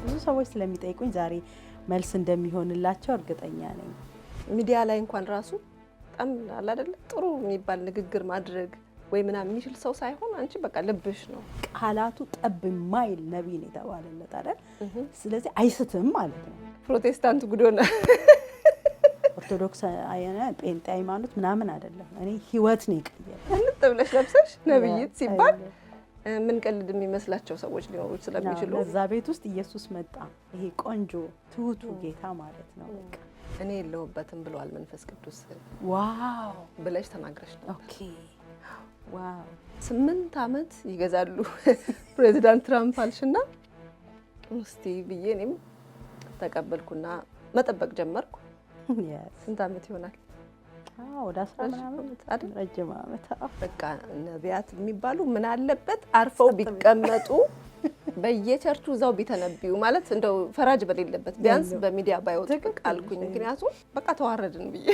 ብዙ ሰዎች ስለሚጠይቁኝ ዛሬ መልስ እንደሚሆንላቸው እርግጠኛ ነኝ። ሚዲያ ላይ እንኳን ራሱ በጣም አለ አይደል ጥሩ የሚባል ንግግር ማድረግ ወይ ምናምን የሚችል ሰው ሳይሆን አንቺ በቃ ልብሽ ነው። ቃላቱ ጠብ ማይል ነብይ ነው የተባለለት አይደል? ስለዚህ አይስትም ማለት ነው። ፕሮቴስታንት ጉዶና ኦርቶዶክስ አይነ ጴንጤ ሃይማኖት ምናምን አይደለም። እኔ ህይወት ነው ይቀየር እንት ብለሽ ለብሰሽ ነብይት ሲባል ምን ቀልድ የሚመስላቸው ሰዎች ሊኖሩ ስለሚችሉ እዛ ቤት ውስጥ ኢየሱስ መጣ። ይሄ ቆንጆ ትሁቱ ጌታ ማለት ነው። በቃ እኔ የለሁበትም ብለዋል መንፈስ ቅዱስ ዋው ብለሽ ተናግረሽ ነው። ኦኬ ዋው 8 ዓመት ይገዛሉ ፕሬዚዳንት ትራምፕ አልሽና እስቲ ብዬ እኔም ተቀበልኩና መጠበቅ ጀመርኩ። ስንት ዓመት ይሆናል? ወደ 10 ምናምን አይደል? ረጅም ዓመት። በቃ ነቢያት የሚባሉ ምን አለበት አርፈው ቢቀመጡ በየቸርቹ እዛው ቢተነብዩ ማለት እንደው ፈራጅ በሌለበት ቢያንስ በሚዲያ ባይወጡ አልኩኝ። ምክንያቱም በቃ ተዋረድን ብዬ